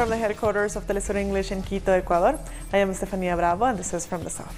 From the headquarters of Telesur English in Quito, Ecuador, I am Estefania Bravo, and this is From the South.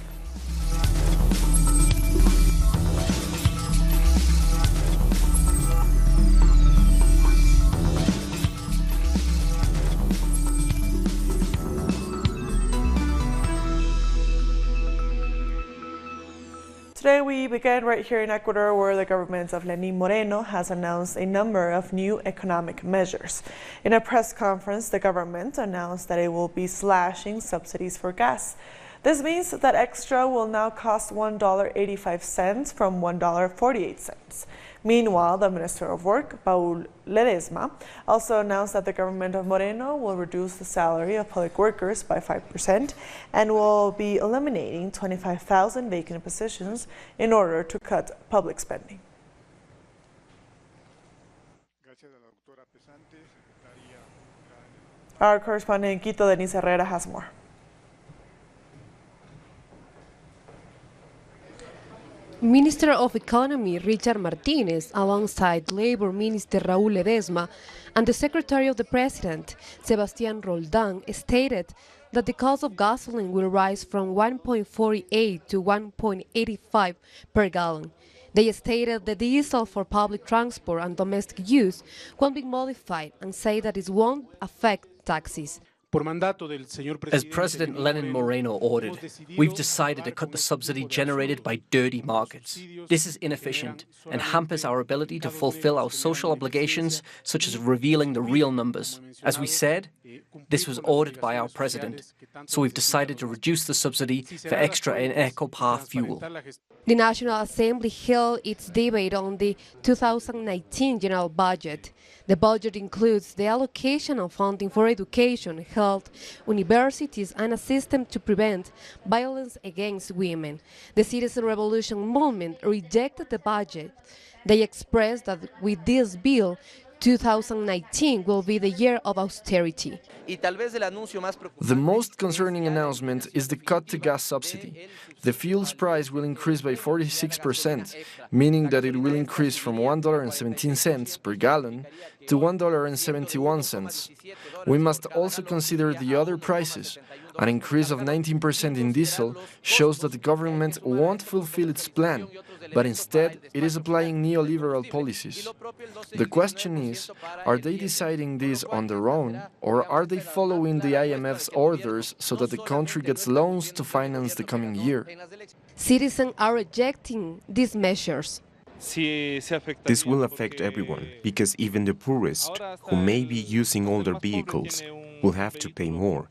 Today we begin right here in Ecuador, where the government of Lenín Moreno has announced a number of new economic measures. In a press conference, the government announced that it will be slashing subsidies for gas. This means that extra will now cost $1.85 from $1.48. Meanwhile, the Minister of Work, Paul Ledesma, also announced that the government of Moreno will reduce the salary of public workers by 5% and will be eliminating 25,000 vacant positions in order to cut public spending. Our correspondent in Quito, Denise Herrera, has more. Minister of Economy Richard Martinez, alongside Labor Minister Raúl Ledesma and the Secretary of the President, Sebastián Roldán, stated that the cost of gasoline will rise from 1.48 to 1.85 per gallon. They stated the diesel for public transport and domestic use won't be modified and say that it won't affect taxes. As President Lenin Moreno ordered, we've decided to cut the subsidy generated by dirty markets. This is inefficient and hampers our ability to fulfill our social obligations, such as revealing the real numbers. As we said, this was ordered by our president, so we've decided to reduce the subsidy for extra and eco-par fuel. The National Assembly held its debate on the 2019 general budget. The budget includes the allocation of funding for education, health, universities, and a system to prevent violence against women. The Citizen Revolution movement rejected the budget. They expressed that with this bill, 2019 will be the year of austerity. The most concerning announcement is the cut to gas subsidy. The fuel's price will increase by 46%, meaning that it will increase from $1.17 per gallon to $1.71. We must also consider the other prices. An increase of 19% in diesel shows that the government won't fulfill its plan, but instead it is applying neoliberal policies. The question is, are they deciding this on their own, or are they following the IMF's orders so that the country gets loans to finance the coming year? Citizens are rejecting these measures. This will affect everyone, because even the poorest, who may be using older vehicles, will have to pay more.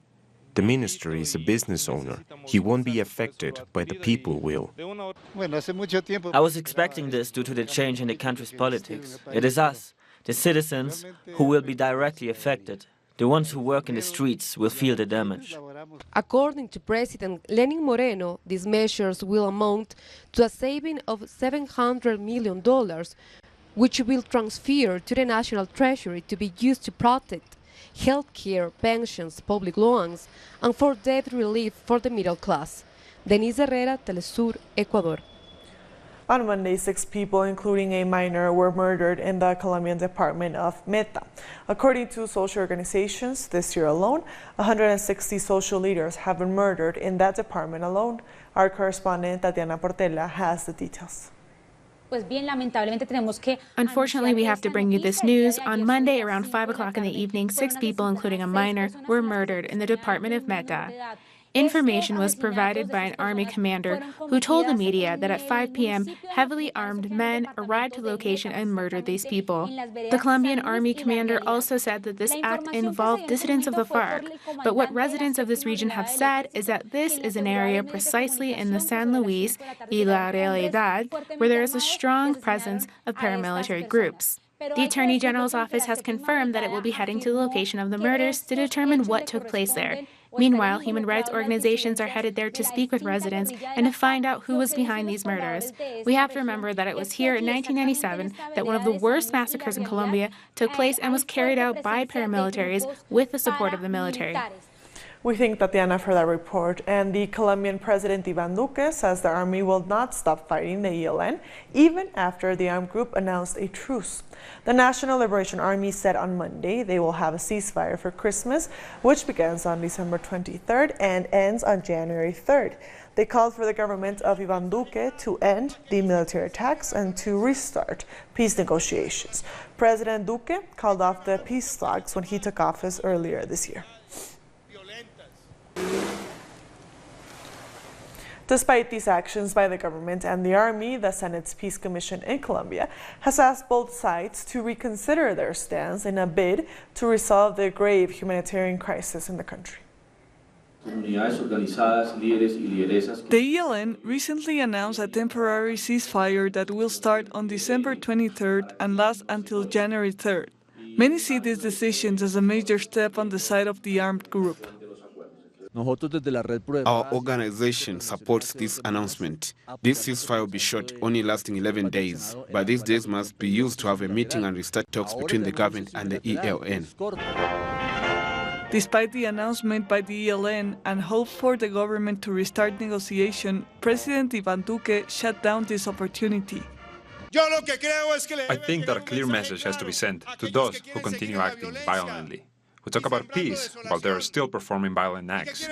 The minister is a business owner. He won't be affected, but the people will. I was expecting this due to the change in the country's politics. It is us, the citizens, who will be directly affected. The ones who work in the streets will feel the damage. According to President Lenin Moreno, these measures will amount to a saving of $700 million, which will transfer to the National Treasury to be used to protect healthcare, pensions, public loans, and for debt relief for the middle class. Denise Herrera, Telesur, Ecuador. On Monday, 6 people, including a minor, were murdered in the Colombian department of Meta. According to social organizations, this year alone, 160 social leaders have been murdered in that department alone. Our correspondent, Tatiana Portela, has the details. Unfortunately, we have to bring you this news. On Monday, around 5 o'clock in the evening, 6 people, including a minor, were murdered in the department of Meta. Information was provided by an army commander who told the media that at 5 p.m., heavily armed men arrived to the location and murdered these people. The Colombian army commander also said that this act involved dissidents of the FARC, but what residents of this region have said is that this is an area precisely in the San Luis y La Realidad where there is a strong presence of paramilitary groups. The Attorney General's office has confirmed that it will be heading to the location of the murders to determine what took place there. Meanwhile, human rights organizations are headed there to speak with residents and to find out who was behind these murders. We have to remember that it was here in 1997 that one of the worst massacres in Colombia took place and was carried out by paramilitaries with the support of the military. We thank Tatiana for that report. And the Colombian President Iván Duque says the army will not stop fighting the ELN even after the armed group announced a truce. The National Liberation Army said on Monday they will have a ceasefire for Christmas, which begins on December 23rd and ends on January 3rd. They called for the government of Iván Duque to end the military attacks and to restart peace negotiations. President Duque called off the peace talks when he took office earlier this year. Despite these actions by the government and the army, the Senate's Peace Commission in Colombia has asked both sides to reconsider their stance in a bid to resolve the grave humanitarian crisis in the country. The ELN recently announced a temporary ceasefire that will start on December 23rd and last until January 3rd. Many see this decision as a major step on the side of the armed group. Our organization supports this announcement. This ceasefire will be short, only lasting 11 days, but these days must be used to have a meeting and restart talks between the government and the ELN. Despite the announcement by the ELN and hope for the government to restart negotiation, President Iván Duque shut down this opportunity. I think that a clear message has to be sent to those who continue acting violently, who talk about peace while they are still performing violent acts.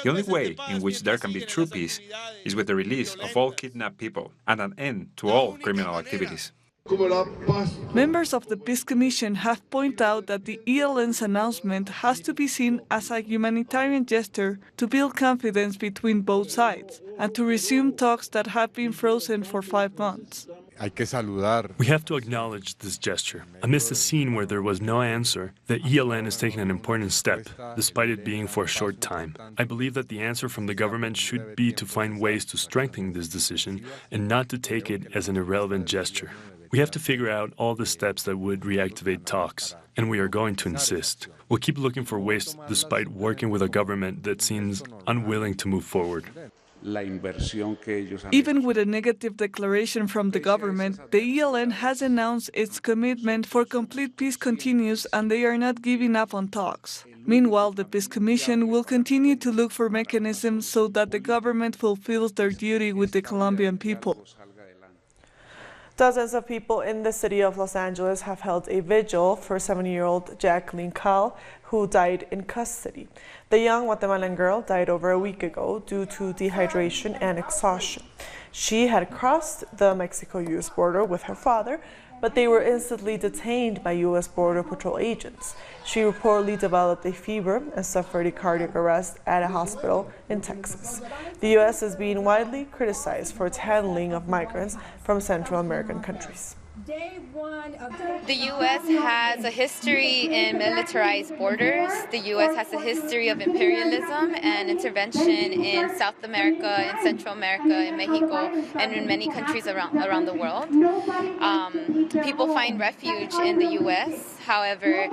The only way in which there can be true peace is with the release of all kidnapped people and an end to all criminal activities. Members of the Peace Commission have pointed out that the ELN's announcement has to be seen as a humanitarian gesture to build confidence between both sides and to resume talks that have been frozen for 5 months. We have to acknowledge this gesture. Amidst a scene where there was no answer, the ELN is taking an important step, despite it being for a short time. I believe that the answer from the government should be to find ways to strengthen this decision and not to take it as an irrelevant gesture. We have to figure out all the steps that would reactivate talks, and we are going to insist. We'll keep looking for ways despite working with a government that seems unwilling to move forward. Even with a negative declaration from the government, the ELN has announced its commitment for complete peace continues and they are not giving up on talks. Meanwhile, the Peace Commission will continue to look for mechanisms so that the government fulfills their duty with the Colombian people. Dozens of people in the city of Los Angeles have held a vigil for 7-year-old Jacqueline Cal, who died in custody. The young Guatemalan girl died over a week ago due to dehydration and exhaustion. She had crossed the Mexico-U.S. border with her father, but they were instantly detained by U.S. Border Patrol agents. She reportedly developed a fever and suffered a cardiac arrest at a hospital in Texas. The U.S. is being widely criticized for its handling of migrants from Central American countries. The U.S. has a history in militarized borders. The U.S. has a history of imperialism and intervention in South America, in Central America, in Mexico, and in many countries around the world. People find refuge in the U.S. However,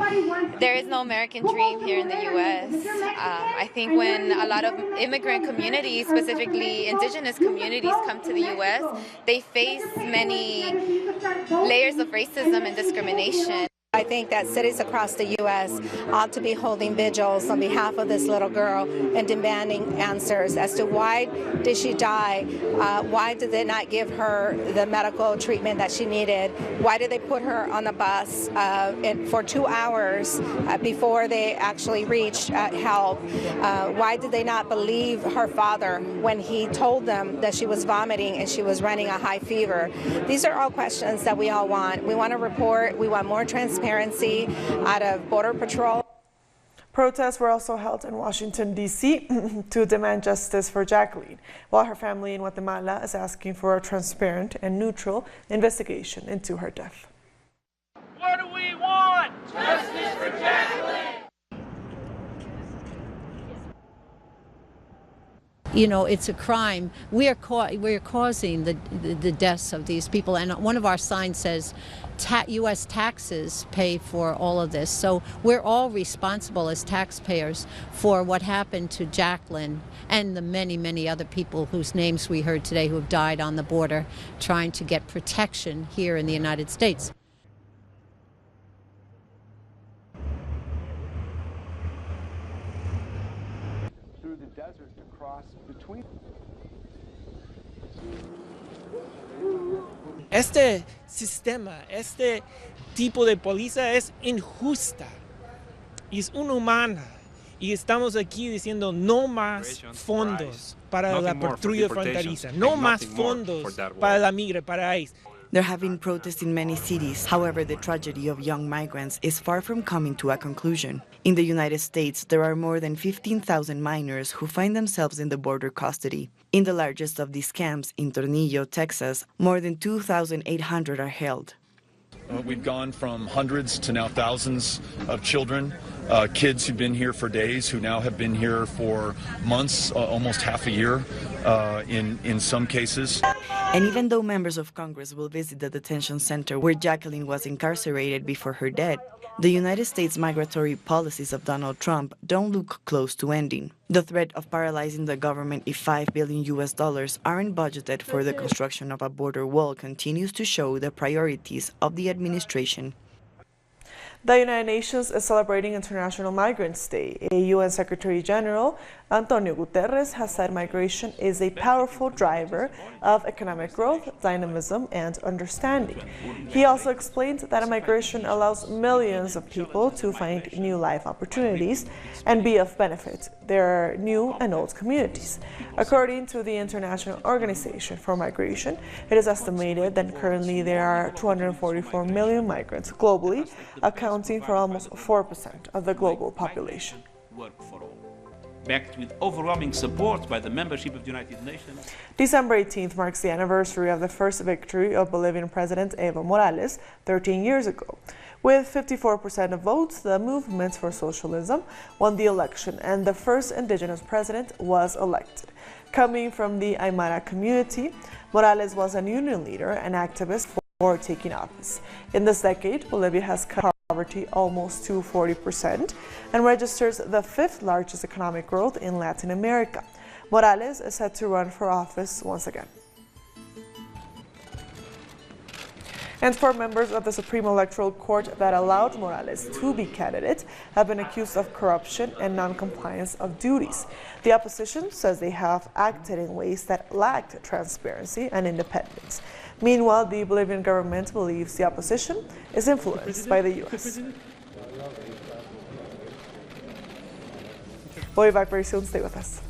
there is no American dream here in the U.S. I think when a lot of immigrant communities, specifically indigenous communities, come to the U.S., they face many layers of racism and discrimination. I think that cities across the U.S. ought to be holding vigils on behalf of this little girl and demanding answers as to why did she die, why did they not give her the medical treatment that she needed, why did they put her on the bus for 2 hours before they actually reached help, why did they not believe her father when he told them that she was vomiting and she was running a high fever. These are all questions that we all want. We want to report, we want more transparency out of Border Patrol. Protests were also held in Washington, D.C. to demand justice for Jacqueline, while her family in Guatemala is asking for a transparent and neutral investigation into her death. What do we want? Justice for Jacqueline! You know, it's a crime. We're causing the deaths of these people, and one of our signs says, U.S. taxes pay for all of this. So we're all responsible as taxpayers for what happened to Jacqueline and the many, many other people whose names we heard today who have died on the border trying to get protection here in the United States. desert to cross between. Este sistema, este tipo de policía es injusta, es inhumana. Y estamos aquí diciendo no más fondos para la patrulla fronteriza, no más fondos para la migra, para ICE. There have been protests in many cities. However, the tragedy of young migrants is far from coming to a conclusion. In the United States, there are more than 15,000 minors who find themselves in the border custody. In the largest of these camps, in Tornillo, Texas, more than 2,800 are held. We've gone from hundreds to now thousands of children, kids who've been here for days, who now have been here for months, almost half a year in some cases. And even though members of Congress will visit the detention center where Jacqueline was incarcerated before her death, the United States migratory policies of Donald Trump don't look close to ending. The threat of paralyzing the government if $5 billion aren't budgeted for the construction of a border wall continues to show the priorities of the administration. The United Nations is celebrating International Migrants Day. UN Secretary General Antonio Guterres has said migration is a powerful driver of economic growth, dynamism, and understanding. He also explained that migration allows millions of people to find new life opportunities and be of benefit to their new and old communities. According to the International Organization for Migration, it is estimated that currently there are 244 million migrants globally, accounting for almost 4% of the global population. Backed with overwhelming support by the membership of the United Nations. December 18th marks the anniversary of the first victory of Bolivian President Evo Morales 13 years ago. With 54% of votes, the Movement for Socialism won the election and the first indigenous president was elected. Coming from the Aymara community, Morales was a union leader and activist for taking office. In this decade, Bolivia has cut poverty almost to 40% and registers the fifth largest economic growth in Latin America. Morales is set to run for office once again. And 4 members of the Supreme Electoral Court that allowed Morales to be candidate have been accused of corruption and non-compliance of duties. The opposition says they have acted in ways that lacked transparency and independence. Meanwhile, the Bolivian government believes the opposition is influenced by the U.S. We'll be back very soon. Stay with us.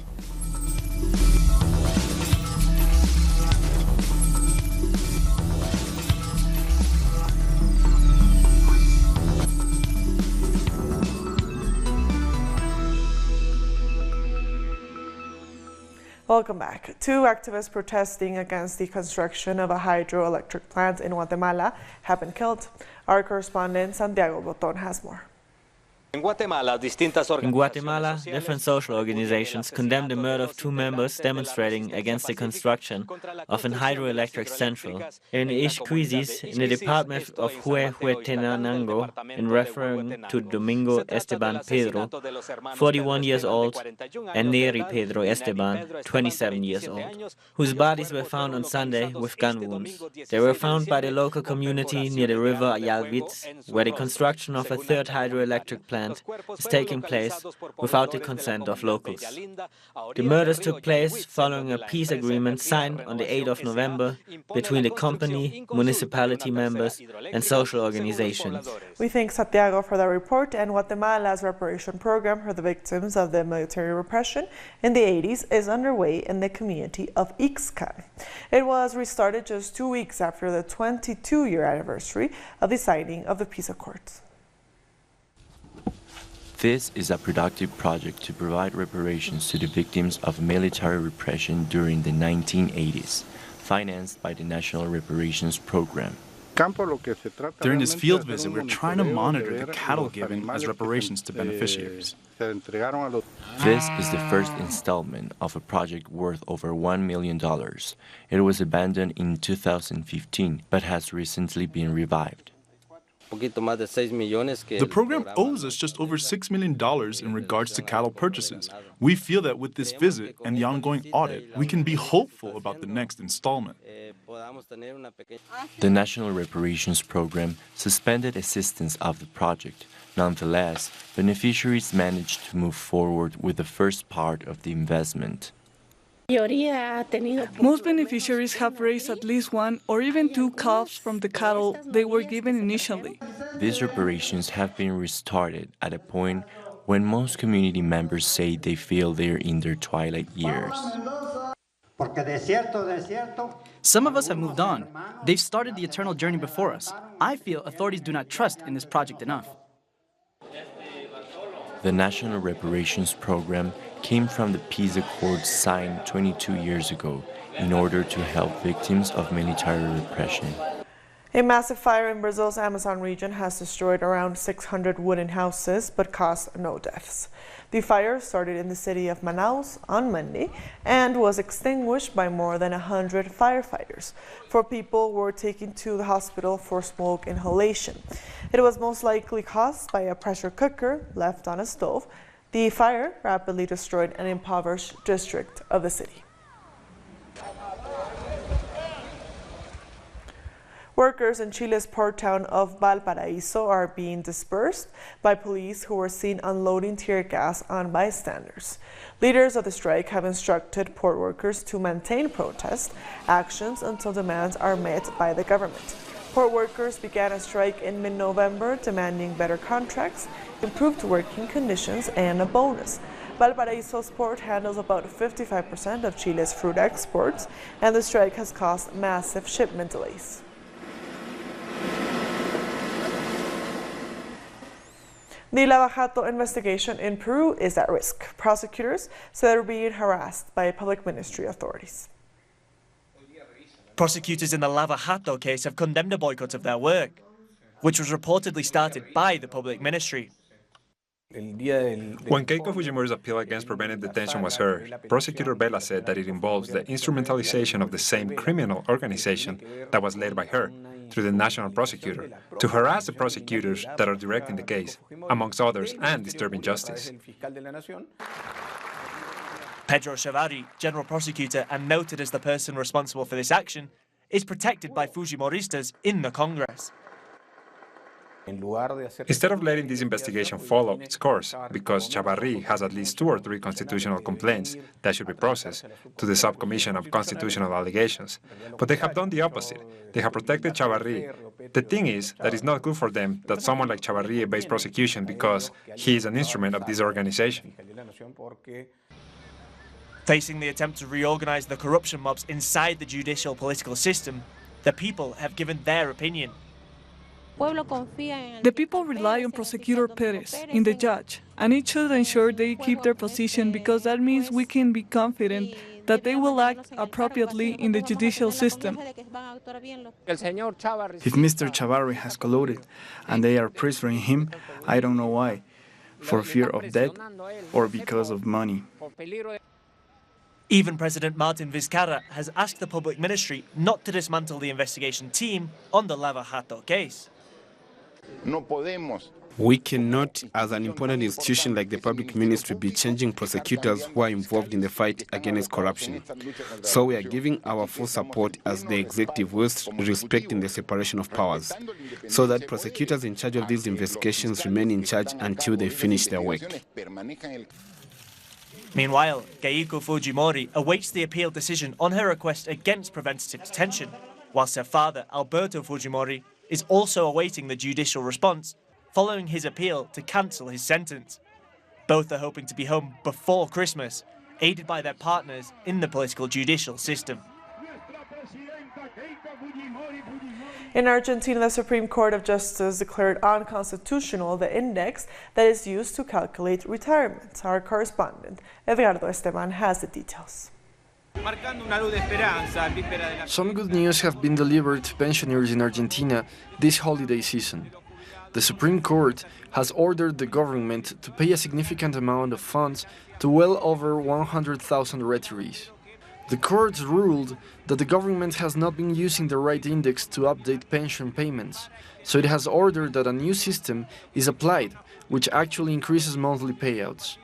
Welcome back. 2 activists protesting against the construction of a hydroelectric plant in Guatemala have been killed. Our correspondent Santiago Boton has more. In Guatemala, different social organizations condemned the murder of 2 members demonstrating against the construction of an hydroelectric central in Ixcuisis, in the department of Huehuetenango, in referring to Domingo Esteban Pedro, 41 years old, and Neri Pedro Esteban, 27 years old, whose bodies were found on Sunday with gun wounds. They were found by the local community near the river Yalvitz, where the construction of a 3rd hydroelectric plant is taking place without the consent of locals. The murders took place following a peace agreement signed on the 8th of November between the company, municipality members, and social organizations. We thank Santiago for the report, and Guatemala's reparation program for the victims of the military repression in the 80s is underway in the community of Ixcan. It was restarted just 2 weeks after the 22-year anniversary of the signing of the peace accords. This is a productive project to provide reparations to the victims of military repression during the 1980s, financed by the National Reparations Program. During this field visit, we're trying to monitor the cattle given as reparations to beneficiaries. This is the first installment of a project worth over $1 million. It was abandoned in 2015, but has recently been revived. The program owes us just over $6 million in regards to cattle purchases. We feel that with this visit and the ongoing audit, we can be hopeful about the next installment. The National Reparations Program suspended assistance of the project. Nonetheless, beneficiaries managed to move forward with the first part of the investment. Most beneficiaries have raised at least one or even two calves from the cattle they were given initially. These reparations have been restarted at a point when most community members say they feel they're in their twilight years. Some of us have moved on. They've started the eternal journey before us. I feel authorities do not trust in this project enough. The National Reparations Program came from the peace accords signed 22 years ago in order to help victims of military repression. A massive fire in Brazil's Amazon region has destroyed around 600 wooden houses but caused no deaths. The fire started in the city of Manaus on Monday and was extinguished by more than 100 firefighters. 4 people were taken to the hospital for smoke inhalation. It was most likely caused by a pressure cooker left on a stove. The fire rapidly destroyed an impoverished district of the city. Workers in Chile's port town of Valparaíso are being dispersed by police who were seen unloading tear gas on bystanders. Leaders of the strike have instructed port workers to maintain protest actions until demands are met by the government. Port workers began a strike in mid-November demanding better contracts, improved working conditions, and a bonus. Valparaíso's port handles about 55% of Chile's fruit exports, and the strike has caused massive shipment delays. The Lava Jato investigation in Peru is at risk. Prosecutors say they're being harassed by public ministry authorities. Prosecutors in the Lava Jato case have condemned a boycott of their work, which was reportedly started by the public ministry. When Keiko Fujimori's appeal against preventive detention was heard, prosecutor Vela said that it involves the instrumentalization of the same criminal organization that was led by her through the national prosecutor to harass the prosecutors that are directing the case, amongst others, and disturbing justice. Pedro Chavarri, general prosecutor and noted as the person responsible for this action, is protected by Fujimoristas in the Congress. Instead of letting this investigation follow its course, because Chavarri has at least 2 or 3 constitutional complaints that should be processed to the Subcommission of Constitutional Allegations, but they have done the opposite. They have protected Chavarri. The thing is that it's not good for them that someone like Chavarri evades prosecution because he is an instrument of this organization. Facing the attempt to reorganize the corruption mobs inside the judicial political system, the people have given their opinion. The people rely on Prosecutor Perez, in the judge, and it should ensure they keep their position because that means we can be confident that they will act appropriately in the judicial system. If Mr. Chavarri has colluded and they are pressuring him, I don't know why, for fear of death or because of money. Even President Martin Vizcarra has asked the public ministry not to dismantle the investigation team on the Lava Jato case. We cannot, as an important institution like the public ministry, be changing prosecutors who are involved in the fight against corruption. So we are giving our full support as the executive whilst respecting the separation of powers, so that prosecutors in charge of these investigations remain in charge until they finish their work. Meanwhile, Keiko Fujimori awaits the appeal decision on her request against preventative detention, whilst her father, Alberto Fujimori, is also awaiting the judicial response following his appeal to cancel his sentence. Both are hoping to be home before Christmas, aided by their partners in the political judicial system. In Argentina, the Supreme Court of Justice declared unconstitutional the index that is used to calculate retirement. Our correspondent, Edgardo Esteban, has the details. Some good news have been delivered to pensioners in Argentina this holiday season. The Supreme Court has ordered the government to pay a significant amount of funds to well over 100,000 retirees. The courts ruled that the government has not been using the right index to update pension payments, so it has ordered that a new system is applied, which actually increases monthly payouts.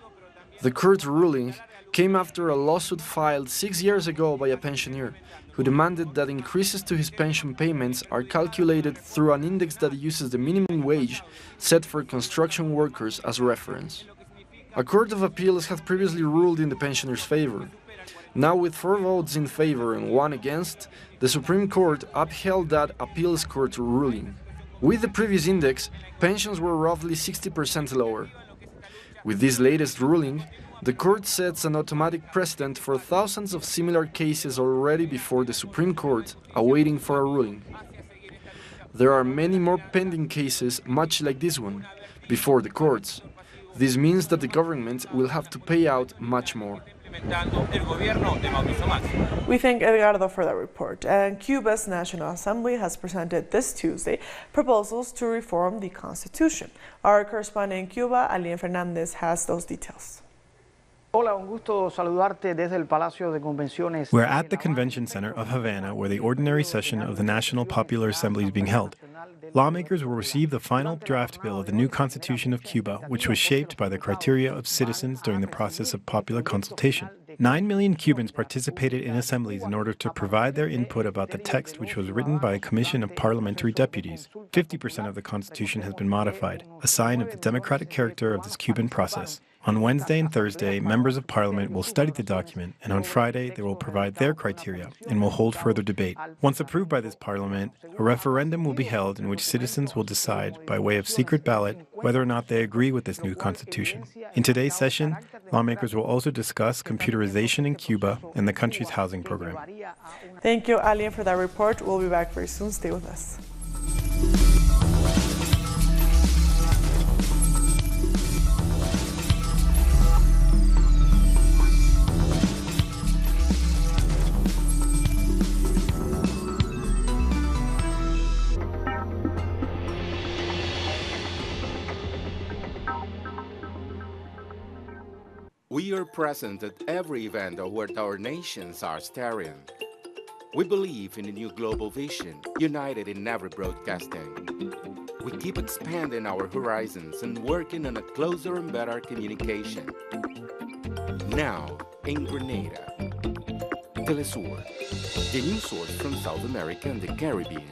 The court ruling came after a lawsuit filed 6 years ago by a pensioner, who demanded that increases to his pension payments are calculated through an index that uses the minimum wage set for construction workers as reference. A court of appeals had previously ruled in the pensioners' favor. Now, with 4 votes in favor and 1 against, the Supreme Court upheld that appeals court ruling. With the previous index, pensions were roughly 60% lower. With this latest ruling, the court sets an automatic precedent for thousands of similar cases already before the Supreme Court, awaiting for a ruling. There are many more pending cases, much like this one, before the courts. This means that the government will have to pay out much more. We thank Edgardo for that report. And Cuba's National Assembly has presented this Tuesday proposals to reform the Constitution. Our correspondent in Cuba, Alien Fernandez, has those details. Hola, un gusto saludarte desde el Palacio de Convenciones. We're at the Convention Center of Havana, where the ordinary session of the National Popular Assembly is being held. Lawmakers will receive the final draft bill of the new Constitution of Cuba, which was shaped by the criteria of citizens during the process of popular consultation. 9 million Cubans participated in assemblies in order to provide their input about the text, which was written by a commission of parliamentary deputies. 50% of the Constitution has been modified, a sign of the democratic character of this Cuban process. On Wednesday and Thursday, members of Parliament will study the document, and on Friday, they will provide their criteria and will hold further debate. Once approved by this Parliament, a referendum will be held in which citizens will decide, by way of secret ballot, whether or not they agree with this new constitution. In today's session, lawmakers will also discuss computerization in Cuba and the country's housing program. Thank you, Alien, for that report. We'll be back very soon. Stay with us. We are present at every event where our nations are staring. We believe in a new global vision, united in every broadcasting. We keep expanding our horizons and working on a closer and better communication. Now, in Grenada, Telesur, the news source from South America and the Caribbean.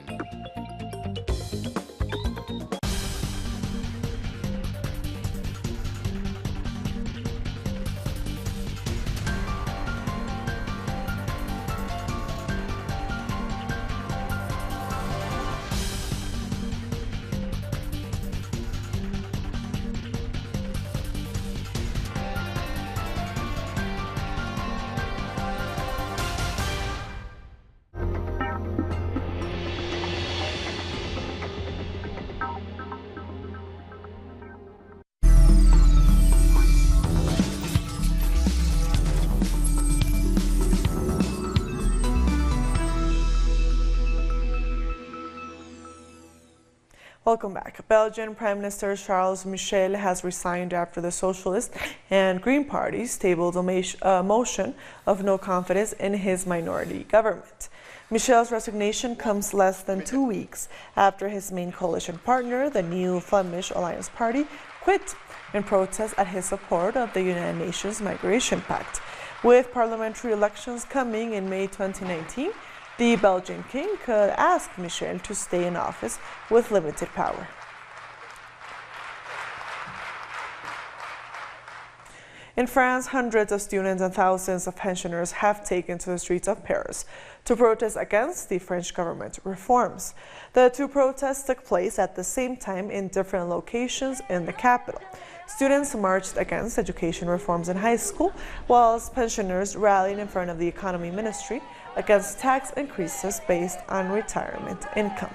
Welcome back. Belgian Prime Minister Charles Michel has resigned after the Socialist and Green parties tabled a motion of no confidence in his minority government. Michel's resignation comes less than 2 weeks after his main coalition partner, the New Flemish Alliance Party, quit in protest at his support of the United Nations Migration Pact. With parliamentary elections coming in May 2019, the Belgian king could ask Michel to stay in office with limited power. In France, hundreds of students and thousands of pensioners have taken to the streets of Paris to protest against the French government reforms. The 2 protests took place at the same time in different locations in the capital. Students marched against education reforms in high school, whilst pensioners rallied in front of the economy ministry against tax increases based on retirement income.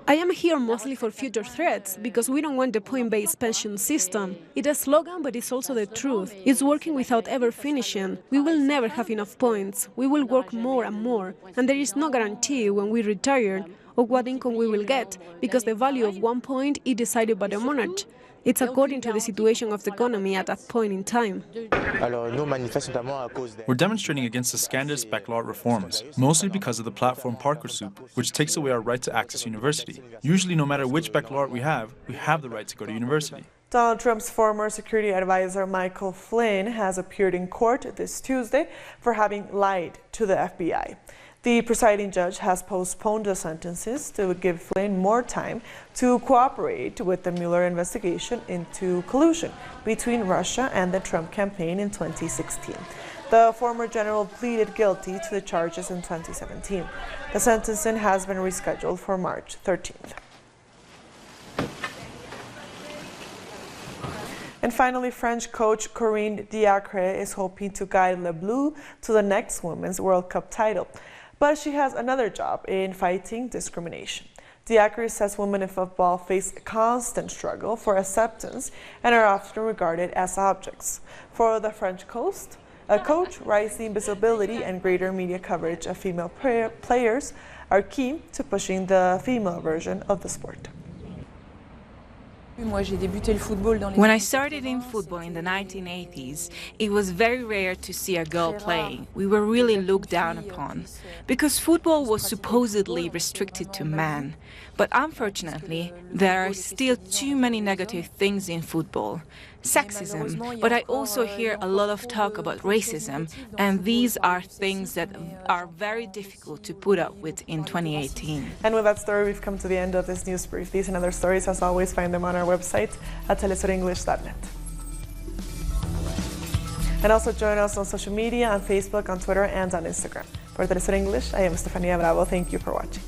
I am here mostly for future threats, because we don't want the point-based pension system. It's a slogan, but it's also the truth. It's working without ever finishing. We will never have enough points. We will work more and more, and there is no guarantee when we retire of what income we will get, because the value of 1 point is decided by the monarch. It's according to the situation of the economy at that point in time. We're demonstrating against the scandalous baccalaureate reforms, mostly because of the platform Parcoursup, which takes away our right to access university. Usually, no matter which baccalaureate we have the right to go to university. Donald Trump's former security advisor Michael Flynn has appeared in court this Tuesday for having lied to the FBI. The presiding judge has postponed the sentences to give Flynn more time to cooperate with the Mueller investigation into collusion between Russia and the Trump campaign in 2016. The former general pleaded guilty to the charges in 2017. The sentencing has been rescheduled for March 13th. And finally, French coach Corinne Diacre is hoping to guide Le Bleu to the next Women's World Cup title. But she has another job in fighting discrimination. Diacre says women in football face a constant struggle for acceptance and are often regarded as objects. For the French coach, rising visibility and greater media coverage of female players are key to pushing the female version of the sport. When I started in football in the 1980s, it was very rare to see a girl playing. We were really looked down upon, because football was supposedly restricted to men. But unfortunately, there are still too many negative things in football. Sexism, but I also hear a lot of talk about racism, and these are things that are very difficult to put up with in 2018. And with that story, we've come to the end of this news brief. These and other stories, as always, find them on our website at telesurenglish.net. And also join us on social media, on Facebook, on Twitter, and on Instagram. For Telesur English, I am Estefania Bravo. Thank you for watching.